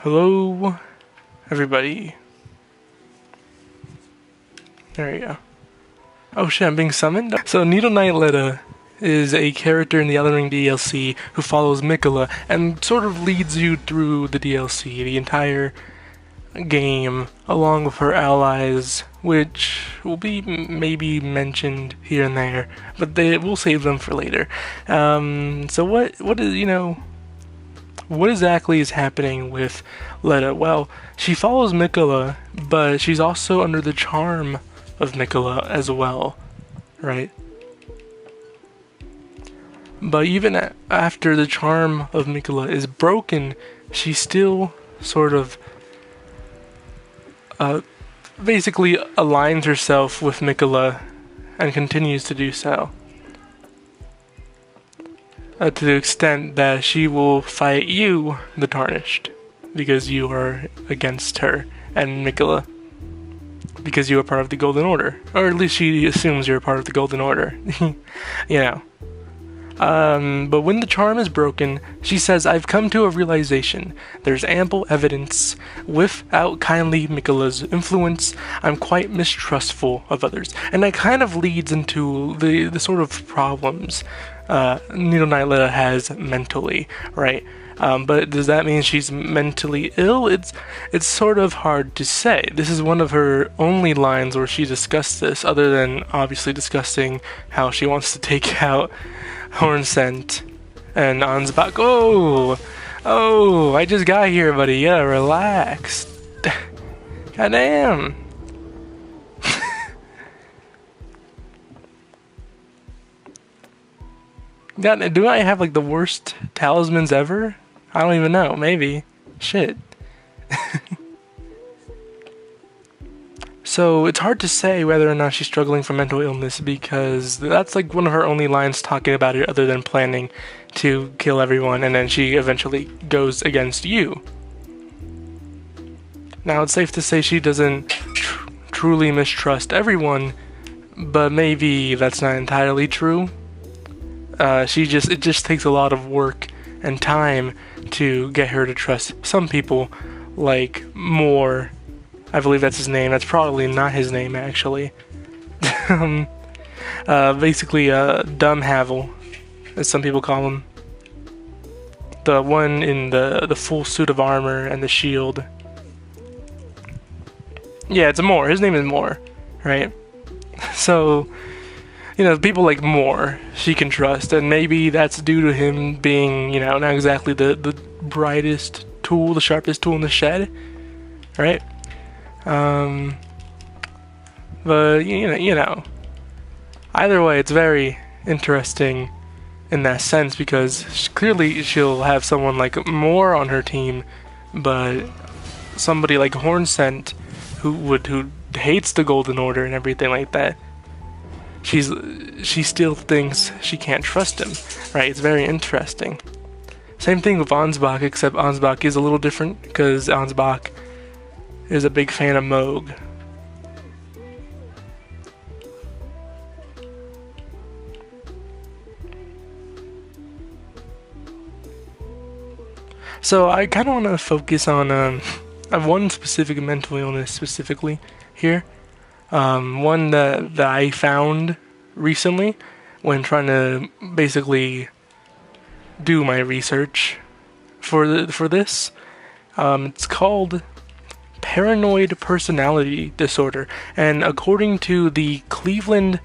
Hello, everybody. There you go. Oh shit, I'm being summoned? So Needle Knight Leda is a character in the Elden Ring DLC who follows Mikola and sort of leads you through the DLC, the entire game, along with her allies, which will be maybe mentioned here and there, but we'll save them for later. So what exactly is happening with Leda? Well, she follows Mikola, but she's also under the charm of Mikola as well, right? But even after the charm of Mikola is broken, she still sort of basically aligns herself with Mikola and continues to do so. To the extent that she will fight you, the Tarnished, because you are against her, and Mikola, because you are part of the Golden Order. Or at least she assumes you're part of the Golden Order. You know. But when the charm is broken, she says, "I've come to a realization. There's ample evidence. Without kindly Mikola's influence, I'm quite mistrustful of others." And that kind of leads into the sort of problems Needle Knight Leda has mentally, right? But does that mean she's mentally ill? It's sort of hard to say. This is one of her only lines where she discussed this, other than obviously discussing how she wants to take out Hornsent and Ansbach. Oh, I just got here, buddy. You gotta relax. Goddamn. God, do I have like the worst talismans ever? I don't even know. Maybe. Shit. So it's hard to say whether or not she's struggling from mental illness, because that's like one of her only lines talking about it, other than planning to kill everyone, and then she eventually goes against you. Now it's safe to say she doesn't truly mistrust everyone, but maybe that's not entirely true. It just takes a lot of work and time to get her to trust some people, like Moore. I believe that's his name. That's probably not his name, actually. Basically, Dumb Havel, as some people call him. The one in the full suit of armor and the shield. Yeah, it's Moore. His name is Moore, right? So, people like Moore, she can trust, and maybe that's due to him being, not exactly the brightest tool, the sharpest tool in the shed, right? But either way, it's very interesting in that sense, because clearly she'll have someone like Moore on her team, but somebody like Hornsent, who hates the Golden Order and everything like that, she still thinks she can't trust him, right? It's very interesting. Same thing with Ansbach, except Ansbach is a little different, because Ansbach is a big fan of Moog. So I kind of want to focus on one specific mental illness specifically here. One that I found recently when trying to basically do my research for this. It's called paranoid personality disorder, and according to the Cleveland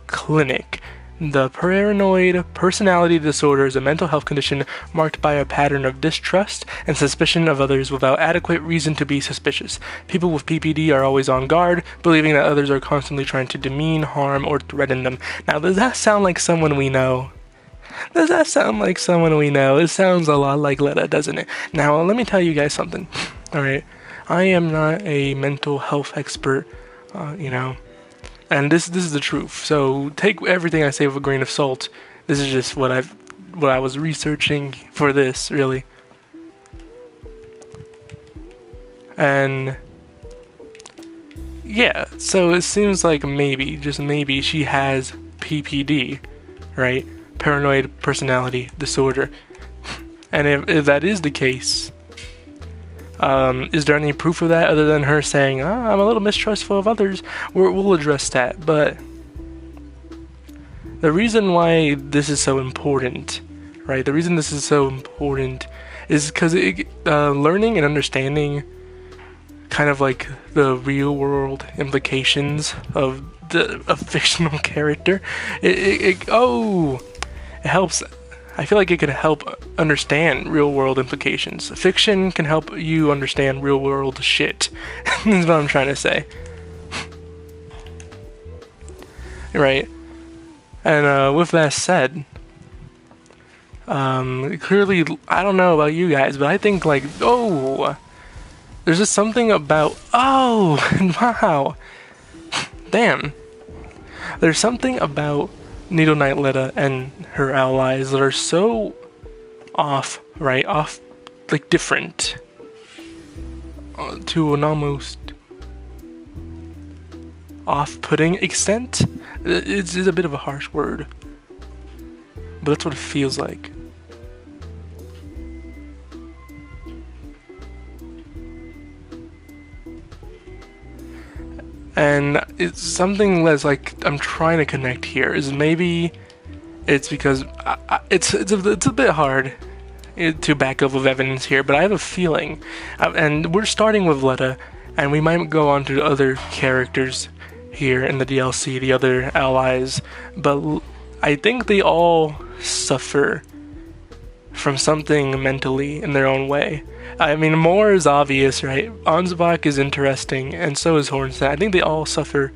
Clinic, the paranoid personality disorder is a mental health condition marked by a pattern of distrust and suspicion of others without adequate reason to be suspicious. People with PPD are always on guard, believing that others are constantly trying to demean, harm, or threaten them. Now, does that sound like someone we know? Does that sound like someone we know? It sounds a lot like Leda, doesn't it? Now, let me tell you guys something. Alright, I am not a mental health expert, and this is the truth. So take everything I say with a grain of salt. This is just what I was researching for this, really. And yeah, so it seems like maybe, just maybe, she has PPD, right? Paranoid personality disorder. And if that is the case, Is there any proof of that other than her saying, I'm a little mistrustful of others? We'll address that, but the reason why this is so important, right? The reason this is so important is because learning and understanding kind of like the real world implications of a fictional character, it helps. I feel like it can help understand real world implications. Fiction can help you understand real world shit. That's what I'm trying to say. Right? And with that said, clearly, I don't know about you guys, but I think like, there's just something about, wow, damn. There's something about Needle Knight Leda and her allies that are so off, right? Off, like different, to an almost off-putting extent. It's a bit of a harsh word, but that's what it feels like. And it's something that's like I'm trying to connect here is maybe it's because it's a bit hard to back up with evidence here, but I have a feeling, and we're starting with Leda, and we might go on to other characters here in the DLC, the other allies, but I think they all suffer from something mentally in their own way. I mean, more is obvious, right? Ansbach is interesting, and so is Hornstein. I think they all suffer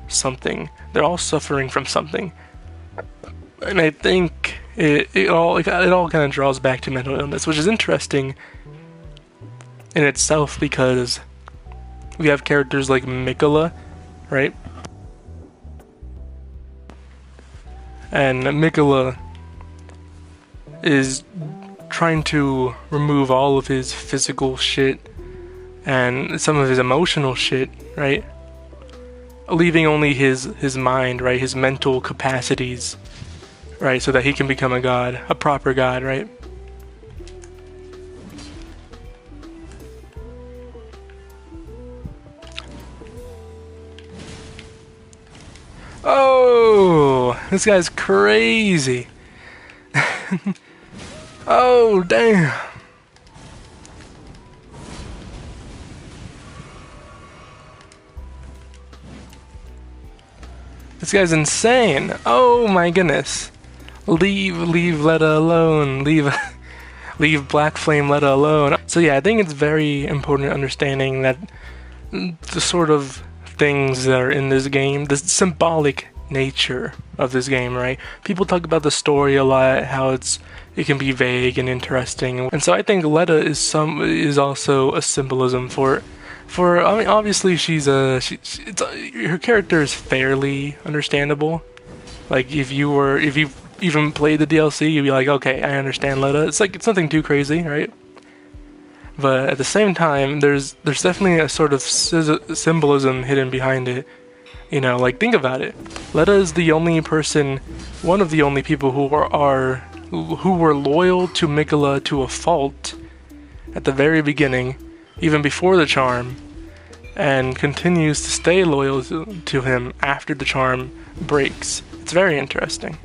something. They're all suffering from something. And I think it all kind of draws back to mental illness, which is interesting in itself because we have characters like Mikola, right? And Mikola is trying to remove all of his physical shit and some of his emotional shit, right? Leaving only his mind, right? His mental capacities, right? So that he can become a god, a proper god, right? Oh, this guy's crazy. Oh, damn. This guy's insane. Oh my goodness. Leave Leda alone. Leave Black Flame Leda alone. So yeah, I think it's very important understanding that the sort of things that are in this game, the symbolic nature of this game, right? People talk about the story a lot, how it can be vague and interesting, and so I think Leda is also a symbolism for I mean, obviously her character is fairly understandable. Like if you even played the DLC, you'd be like, okay, I understand Leda. It's like it's nothing too crazy, right? But at the same time, there's definitely a sort of symbolism hidden behind it. You know, like think about it. Leda is the only person, one of the only people who were loyal to Mikola to a fault at the very beginning, even before the charm, and continues to stay loyal to him after the charm breaks. It's very interesting.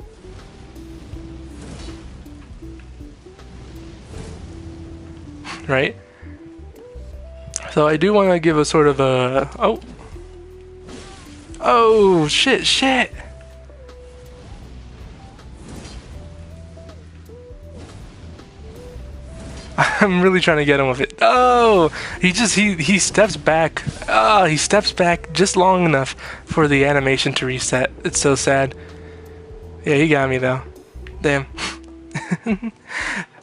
Right? So I do want to give a sort of a... Oh, shit! I'm really trying to get him with it. Oh! He steps back. He steps back just long enough for the animation to reset. It's so sad. Yeah, he got me though. Damn.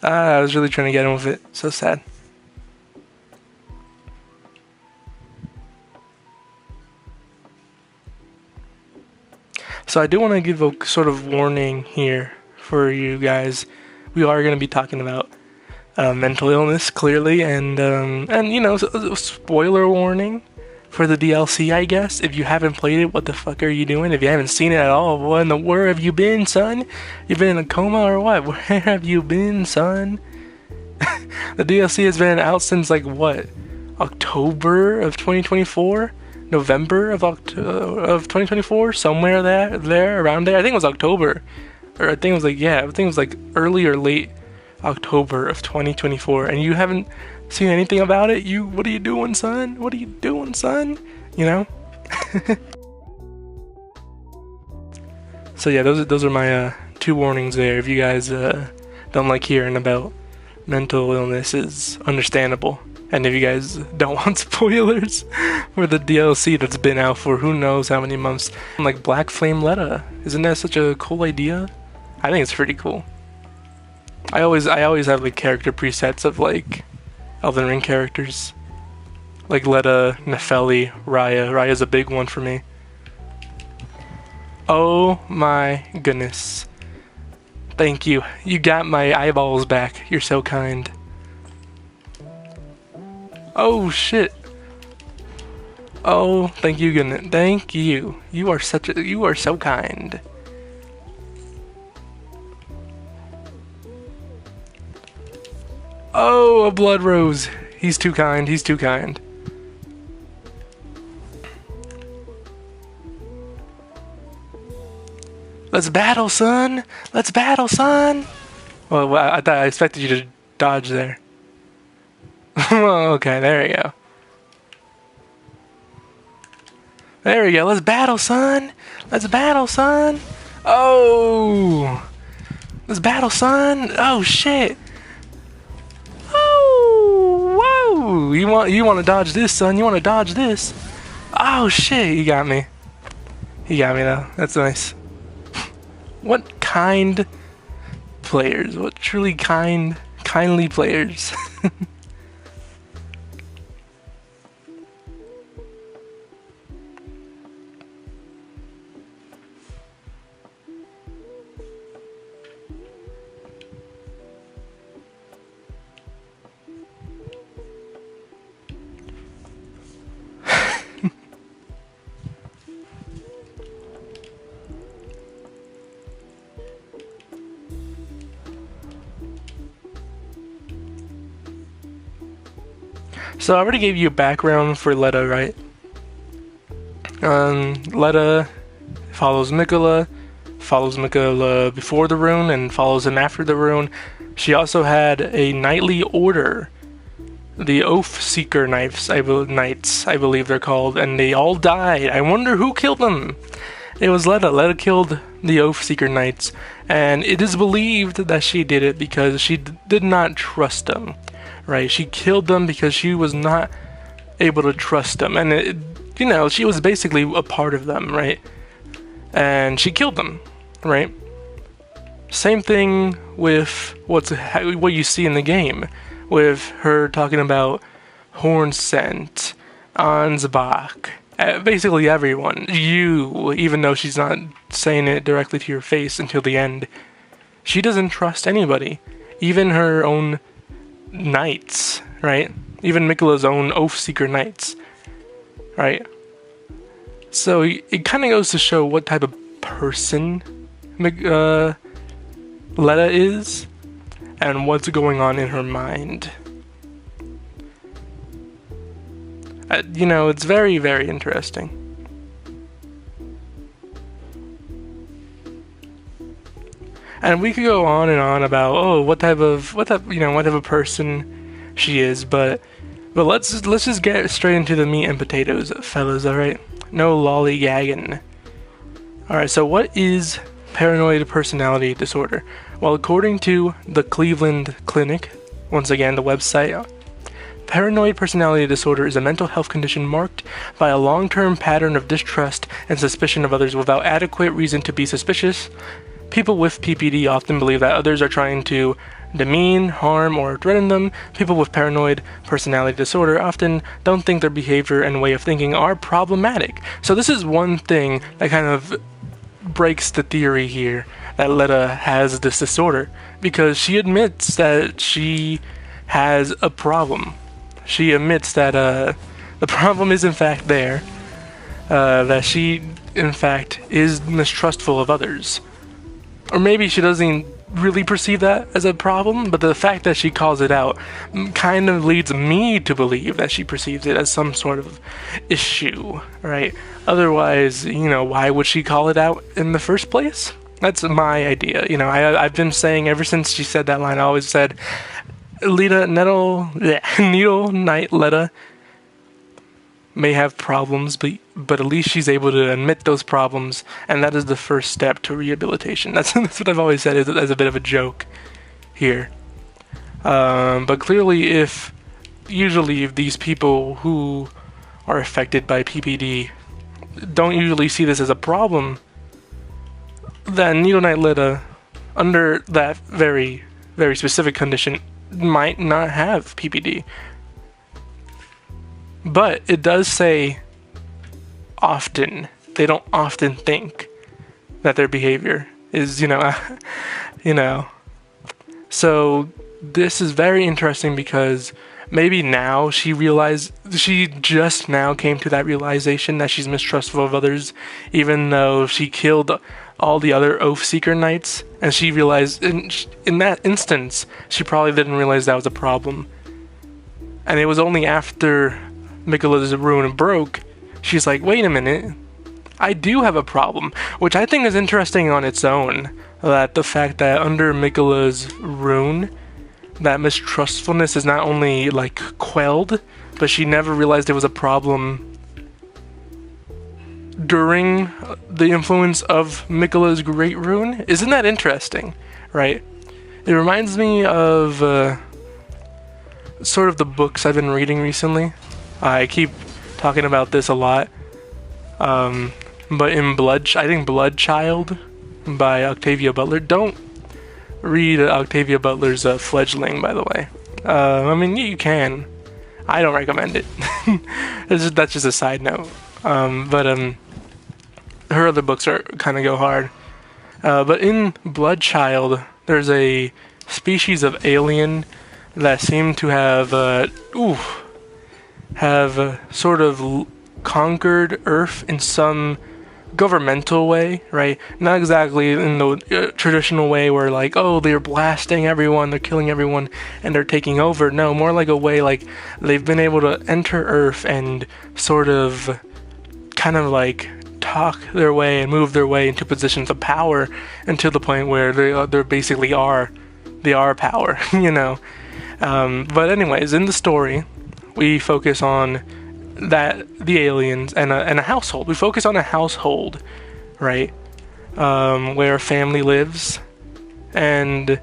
I was really trying to get him with it. So sad. So I do want to give a sort of warning here for you guys. We are going to be talking about mental illness, clearly, and you know, spoiler warning for the DLC, I guess. If you haven't played it, what the fuck are you doing? If you haven't seen it at all, where have you been, son? You've been in a coma or what? Where have you been, son? The DLC has been out since like what? October of 2024? November of 2024? Somewhere there, around there. I think it was October. Or I think it was like, yeah, I think it was like early or late October of 2024. And you haven't seen anything about it? What are you doing, son? What are you doing, son? You know? So yeah, those are my two warnings there. If you guys don't like hearing about mental illness, is understandable. And if you guys don't want spoilers for the DLC that's been out for who knows how many months, like Black Flame Leda, isn't that such a cool idea? I think it's pretty cool. I always have like character presets of like Elden Ring characters, like Leda, Nefeli, Raya. Raya's a big one for me. Oh my goodness. Thank you. You got my eyeballs back. You're so kind. Oh shit. Oh, thank you, goodness. Thank you. You are so kind. Oh, a blood rose. He's too kind. He's too kind. Let's battle, son! Let's battle, son! Well, I expected you to dodge there. Okay, there we go. There we go. Let's battle, son! Let's battle, son! Oh! Let's battle, son! Oh, shit! Oh! Whoa! You want to dodge this, son? You want to dodge this? Oh, shit! He got me. He got me, though. That's nice. What kind players? What truly kindly players? So I already gave you a background for Leda, right? Leda follows Mikola before the rune and follows him after the rune. She also had a knightly order, the Oath Seeker Knights, I believe they're called, and they all died. I wonder who killed them. It was Leda. Leda killed the Oath Seeker Knights, and it is believed that she did it because she did not trust them. Right, she killed them because she was not able to trust them, and she was basically a part of them, right? And she killed them, right? Same thing with what you see in the game, with her talking about Hornsent, Ansbach, basically everyone. Even though she's not saying it directly to your face until the end, she doesn't trust anybody, even her own knights, right? Even Mikola's own Oathseeker knights, right? So it kind of goes to show what type of person Leda is and what's going on in her mind. It's very, very interesting. And we could go on and on about what type of person she is, but let's just get straight into the meat and potatoes, fellas. All right, no lollygagging. All right, so what is paranoid personality disorder? Well, according to the Cleveland Clinic, once again the website, paranoid personality disorder is a mental health condition marked by a long-term pattern of distrust and suspicion of others without adequate reason to be suspicious. People with PPD often believe that others are trying to demean, harm, or threaten them. People with paranoid personality disorder often don't think their behavior and way of thinking are problematic. So this is one thing that kind of breaks the theory here that Leda has this disorder, because she admits that she has a problem. She admits that the problem is in fact there, that she in fact is mistrustful of others. Or maybe she doesn't really perceive that as a problem, but the fact that she calls it out kind of leads me to believe that she perceives it as some sort of issue, right? Otherwise, why would she call it out in the first place? That's my idea. I've been saying ever since she said that line, I always said, Needle Knight Leda may have problems, but at least she's able to admit those problems, and that is the first step to rehabilitation. That's what I've always said as a bit of a joke here. But clearly, usually if these people who are affected by PPD don't usually see this as a problem, then Needle Knight Leda, under that very, very specific condition, might not have PPD. But it does say often. They don't often think that their behavior is, So this is very interesting because maybe now she just now came to that realization that she's mistrustful of others, even though she killed all the other Oathseeker Knights, and she realized in that instance she probably didn't realize that was a problem. And it was only after Miquella's rune broke, she's like, wait a minute, I do have a problem, which I think is interesting on its own, that the fact that under Miquella's rune, that mistrustfulness is not only like quelled, but she never realized it was a problem during the influence of Miquella's great rune. Isn't that interesting, right? It reminds me of sort of the books I've been reading recently. I keep talking about this a lot, but in I think Bloodchild by Octavia Butler. Don't read Octavia Butler's Fledgling, by the way. I mean, you can. I don't recommend it. That's just a side note. But her other books kind of go hard. But in Bloodchild, there's a species of alien that seem to have sort of conquered Earth in some governmental way, right? Not exactly in the traditional way where like, oh, they're blasting everyone, they're killing everyone, and they're taking over. No, more like a way like they've been able to enter Earth and sort of kind of like talk their way and move their way into positions of power until the point where they basically are power, But anyways, in the story, we focus on the aliens and a household. We focus on a household, right, where a family lives, and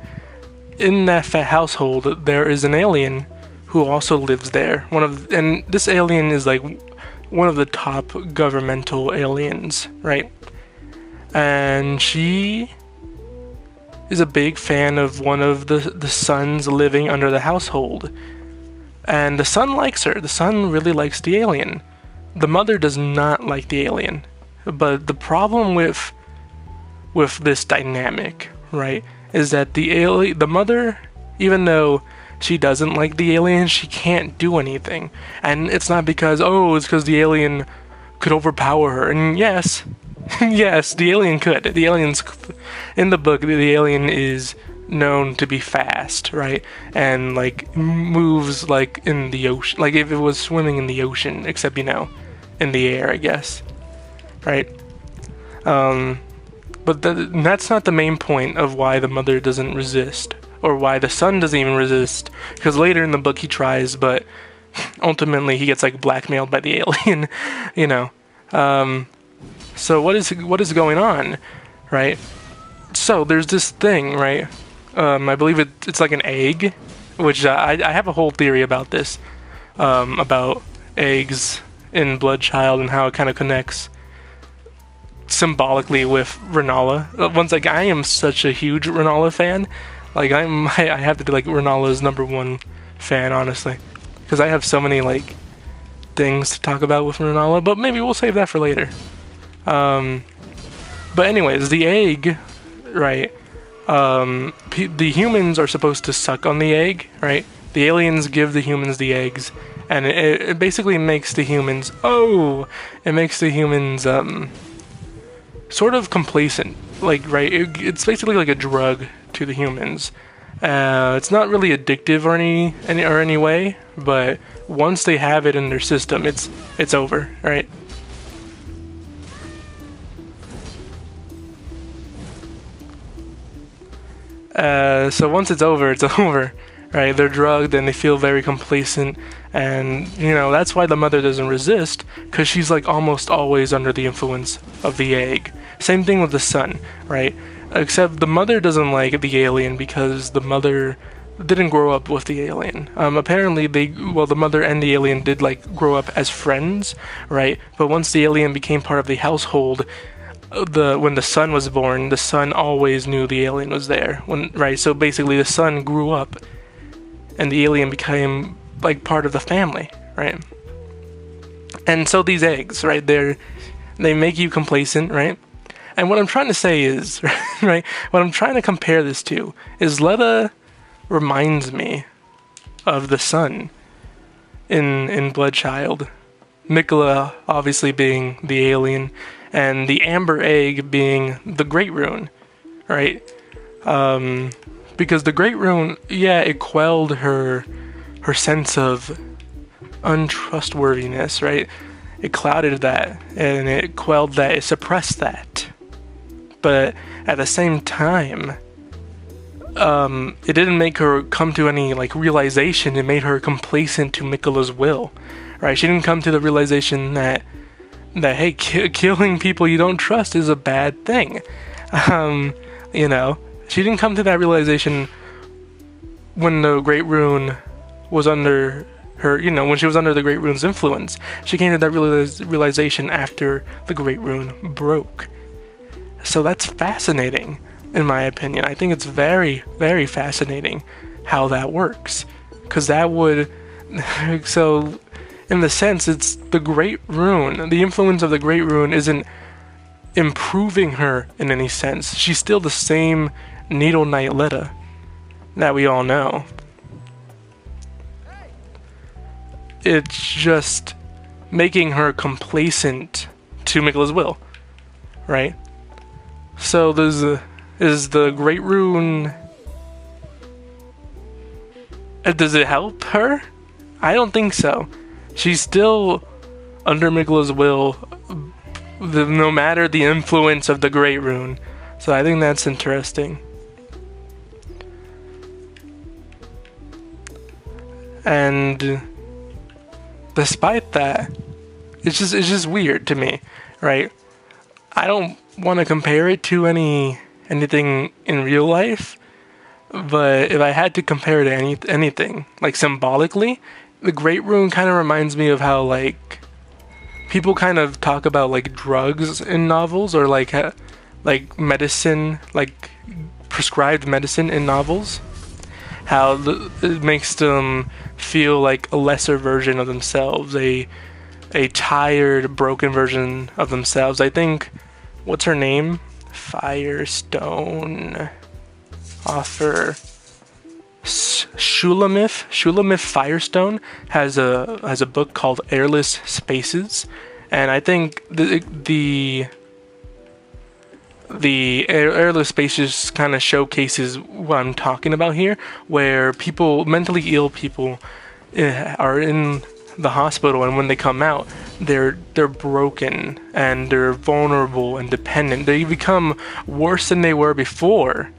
in that household there is an alien who also lives there. And this alien is like one of the top governmental aliens, right? And she is a big fan of one of the sons living under the household. And the son likes her. The son really likes the alien. The mother does not like the alien. But the problem with this dynamic, right, is that the mother, even though she doesn't like the alien, she can't do anything. And it's not because, it's because the alien could overpower her. And yes, yes, the alien could. The alien's in the book. The alien is known to be fast, right? And like moves like in the ocean, like if it was swimming in the ocean, except in the air, I guess, right? But that's not the main point of why the mother doesn't resist, or why the son doesn't even resist, because later in the book he tries, but ultimately he gets like blackmailed by the alien, So what is going on, right? So there's this thing, right? I believe it's like an egg, which I have a whole theory about this, about eggs in Bloodchild and how it kind of connects symbolically with Renala. Once like I am such a huge Renala fan, like I have to be like Renala's #1 fan, honestly, because I have so many like things to talk about with Renala. But maybe we'll save that for later. But anyways, the egg, right? The humans are supposed to suck on the egg, right? The aliens give the humans the eggs, and it basically makes the humans, sort of complacent, like, right? It's basically like a drug to the humans. It's not really addictive or any way, but once they have it in their system, it's over, right? So once it's over, it's over, right? They're drugged and they feel very complacent, and that's why the mother doesn't resist, because she's like almost always under the influence of the egg. Same thing with the son, right? Except the mother doesn't like the alien because the mother didn't grow up with the alien. Apparently the mother and the alien did like grow up as friends, right? But once the alien became part of the household, when the son was born, the son always knew the alien was there. Right? So basically the son grew up and the alien became like part of the family, right? And so these eggs, right? They make you complacent, right? And what I'm trying to say is, right, what I'm trying to compare this to is Leda reminds me of the sun in Bloodchild. Mikola obviously being the alien, and the amber egg being the Great Rune, right? Because the Great Rune, yeah, it quelled her sense of untrustworthiness, right? It clouded that, and it quelled that, it suppressed that. But at the same time, it didn't make her come to any like realization. It made her complacent to Mikola's will, right? She didn't come to the realization that hey, killing people you don't trust is a bad thing. She didn't come to that realization when the Great Rune was under her, when she was under the Great Rune's influence. She came to that realization after the Great Rune broke. So that's fascinating, in my opinion. I think it's very, very fascinating how that works. Because that would... So, in the sense, it's the Great Rune. The influence of the Great Rune isn't improving her in any sense. She's still the same Needle Knight Leda that we all know. It's just making her complacent to Mikola's will, right? So is the Great Rune... Does it help her? I don't think so. She's still under Mikola's will, no matter the influence of the Great Rune. So I think that's interesting. And despite that, it's just weird to me, right? I don't want to compare it to anything in real life, but if I had to compare it to anything, like symbolically, the Great Rune kind of reminds me of how like people kind of talk about like drugs in novels, or like medicine, like prescribed medicine in novels. How it makes them feel like a lesser version of themselves, a tired, broken version of themselves. I think, what's her name? Firestone author Shulamith Firestone has a book called Airless Spaces, and I think the Airless Spaces kind of showcases what I'm talking about here, where mentally ill people are in the hospital, and when they come out, they're broken and they're vulnerable and dependent. They become worse than they were before.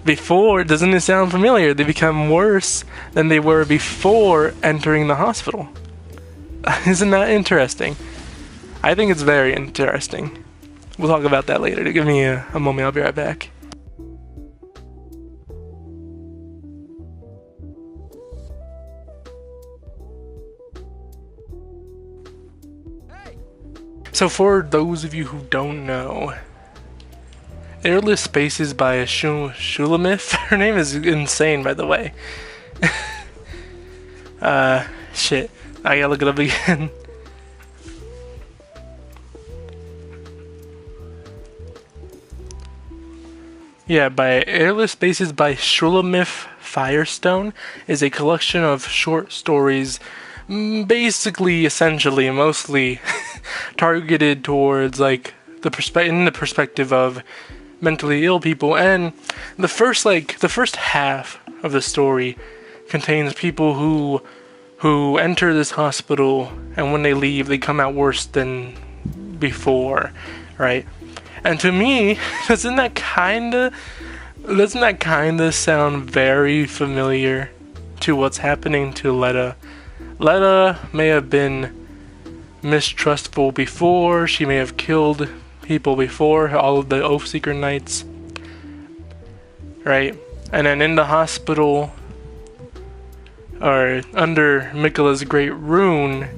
Doesn't it sound familiar? They become worse than they were before entering the hospital. Isn't that interesting? I think it's very interesting. We'll talk about that later. Give me a moment, I'll be right back. So for those of you who don't know, Airless Spaces by Shulamith. Her name is insane, by the way. Shit. I gotta look it up again. Yeah, by Airless Spaces by Shulamith Firestone is a collection of short stories, basically, essentially, mostly targeted towards like the perspective of mentally ill people. And the first half of the story contains people who enter this hospital, and when they leave, they come out worse than before, right? And to me, doesn't that kinda sound very familiar to what's happening to Leda? Leda may have been mistrustful before, she may have killed people before, all of the Oathseeker Knights, right? And then in the hospital, or under Miquella's Great Rune,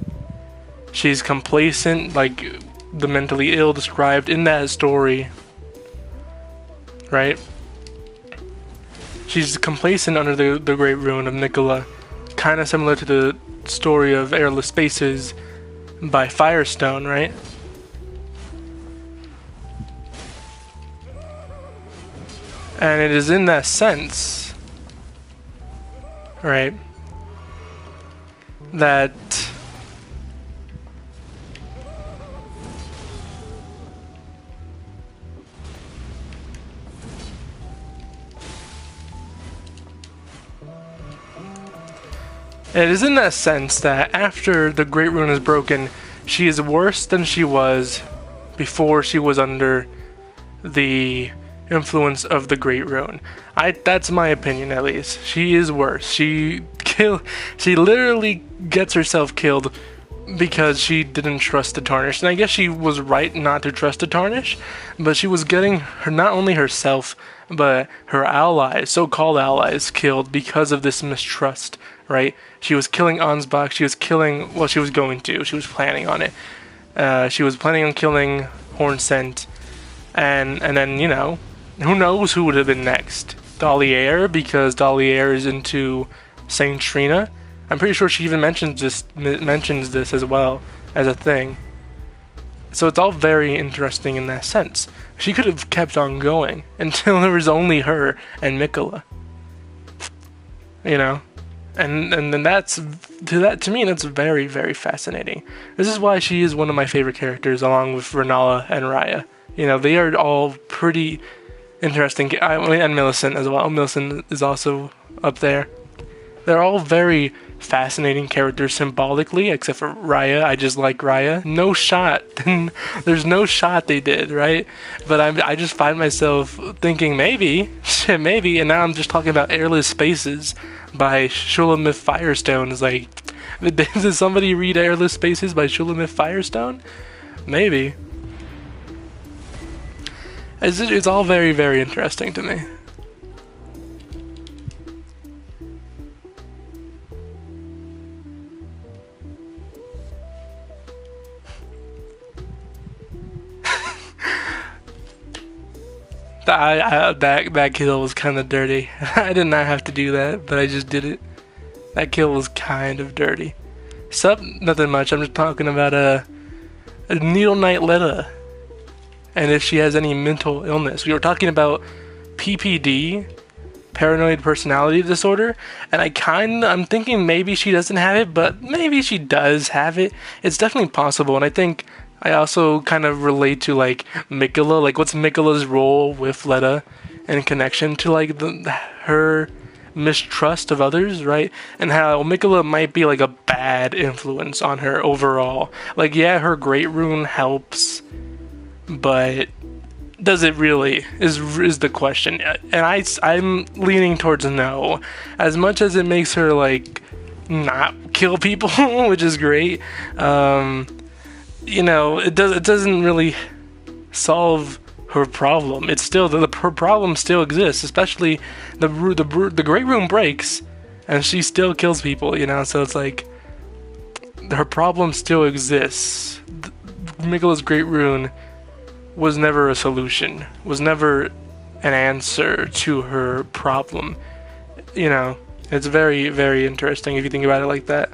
she's complacent, like the mentally ill described in that story, right? She's complacent under the Great Rune of Miquella, kind of similar to the story of Airless Spaces by Firestone, right? And it is in that sense, right, that it is in that sense that after the Great Rune is broken, she is worse than she was before she was under the influence of the Great Rune. That's my opinion, at least. She is worse. She literally gets herself killed because she didn't trust the Tarnished. And I guess she was right not to trust the Tarnished, but she was getting not only herself, but her allies, so-called allies, killed because of this mistrust, right? She was killing Ansbach, she was planning on it. She was planning on killing Hornsent, and then, you know, who knows who would have been next? Dalier, because Dalier is into Saint Trina. I'm pretty sure she even mentions this as well as a thing. So it's all very interesting in that sense. She could have kept on going until there was only her and Miquella. You know? And then to me that's very, very fascinating. This is why she is one of my favorite characters, along with Renala and Raya. You know, they are all pretty interesting. And Millicent as well. Millicent is also up there. They're all very fascinating characters symbolically, except for Raya. I just like Raya. No shot. There's no shot they did, right? But I just find myself thinking maybe, and now I'm just talking about Airless Spaces by Shulamith Firestone. It's like, did somebody read Airless Spaces by Shulamith Firestone? Maybe. It's all very, very interesting to me. That kill was kind of dirty. I did not have to do that, but I just did it. That kill was kind of dirty. Nothing much. I'm just talking about a Needle Knight Leda, and if she has any mental illness. We were talking about PPD, paranoid personality disorder, and I'm thinking maybe she doesn't have it, but maybe she does have it. It's definitely possible, and I think I also kind of relate to, like, Miquella. Like, what's Miquella's role with Leda in connection to, like, her mistrust of others, right? And how Miquella might be, like, a bad influence on her overall. Like, yeah, her Great Rune helps, but does it really? Is the question. And I'm leaning towards no. As much as it makes her, like, not kill people, which is great, you know, it doesn't really solve her problem. It's still her problem still exists, especially the Great Rune breaks, and she still kills people. You know, so it's like her problem still exists. Miquella's Great Rune was never a solution. Was never an answer to her problem. You know, it's very, very interesting if you think about it like that.